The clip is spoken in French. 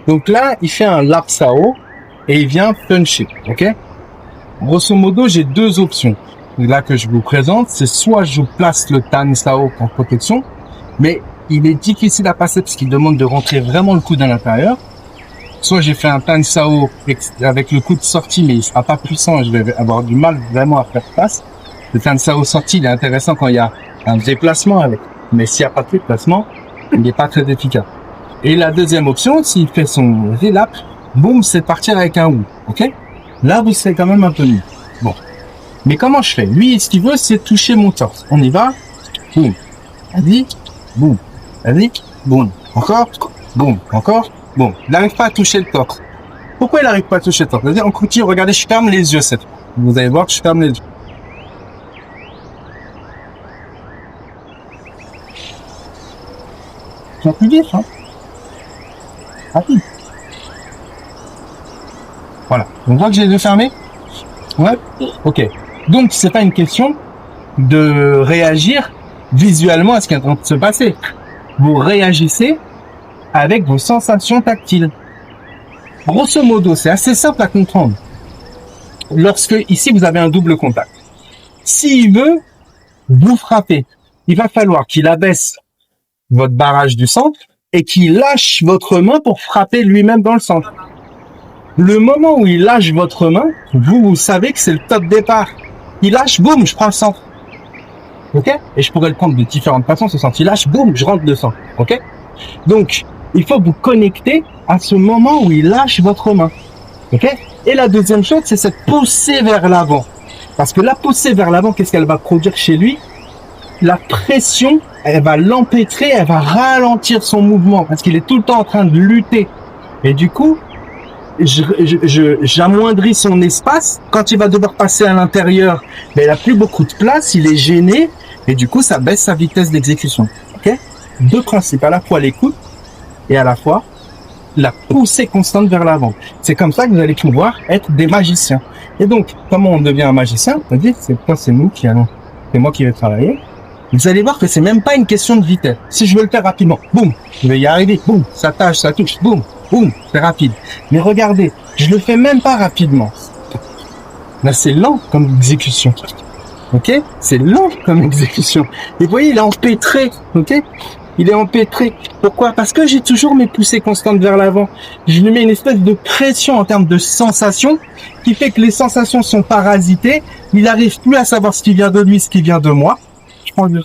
Donc là, il fait un lap Sao et il vient puncher, ok? Grosso modo, j'ai deux options. Là que je vous présente, c'est soit je place le Tan Sao en protection, mais il est difficile à passer parce qu'il demande de rentrer vraiment le coude à l'intérieur. Soit j'ai fait un Tan Sao avec le coude sorti, mais il sera pas puissant et je vais avoir du mal vraiment à faire face. Le Tan Sao sorti, il est intéressant quand il y a un déplacement avec. Mais s'il n'y a pas de déplacement, il n'est pas très efficace. Et la deuxième option, s'il fait son relap, boum, c'est de partir avec un ou, ok? Là, vous serez quand même un peu mieux. Bon. Mais comment je fais? Lui, ce qu'il veut, c'est toucher mon torse. On y va? Boum. Vas-y. Boum. Vas-y. Boum. Encore. Boum. Encore. Boum. Il n'arrive pas à toucher le torse. Pourquoi il n'arrive pas à toucher le torse? C'est-à-dire, on continue, regardez, je ferme les yeux cette fois. Vous allez voir que je ferme les yeux. C'est plus vite, hein? Rapide. Voilà. On voit que j'ai les yeux fermés? Ouais. Ok. Donc, c'est pas une question de réagir visuellement à ce qui est en train de se passer. Vous réagissez avec vos sensations tactiles. Grosso modo, c'est assez simple à comprendre. Lorsque, ici, vous avez un double contact. S'il veut vous frapper, il va falloir qu'il abaisse votre barrage du centre et qu'il lâche votre main pour frapper lui-même dans le centre. Le moment où il lâche votre main, vous savez que c'est le top départ. Il lâche, boum, je prends le centre. Ok? Et je pourrais le prendre de différentes façons, ce centre. Il lâche, boum, je rentre le centre. Ok? Donc, il faut vous connecter à ce moment où il lâche votre main. Ok? Et la deuxième chose, c'est cette poussée vers l'avant. Parce que la poussée vers l'avant, qu'est-ce qu'elle va produire chez lui? La pression, elle va l'empêtrer, elle va ralentir son mouvement parce qu'il est tout le temps en train de lutter. Et du coup, j'amoindris son espace. Quand il va devoir passer à l'intérieur, mais il n'a plus beaucoup de place, il est gêné et du coup, ça baisse sa vitesse d'exécution. Ok? Deux principes, à la fois l'écoute et à la fois la poussée constante vers l'avant. C'est comme ça que vous allez pouvoir être des magiciens. Et donc, comment on devient un magicien? C'est nous qui allons, c'est moi qui vais travailler. Vous allez voir que c'est même pas une question de vitesse. Si je veux le faire rapidement, boum, je vais y arriver, boum, ça tâche, ça touche, boum, boum, c'est rapide. Mais regardez, je le fais même pas rapidement. Là, c'est lent comme exécution. Ok? C'est lent comme exécution. Et vous voyez, il est empêtré, ok? Il est empêtré. Pourquoi? Parce que j'ai toujours mes poussées constantes vers l'avant. Je lui mets une espèce de pression en termes de sensations qui fait que les sensations sont parasitées. Il n'arrive plus à savoir ce qui vient de lui, ce qui vient de moi. Je prends le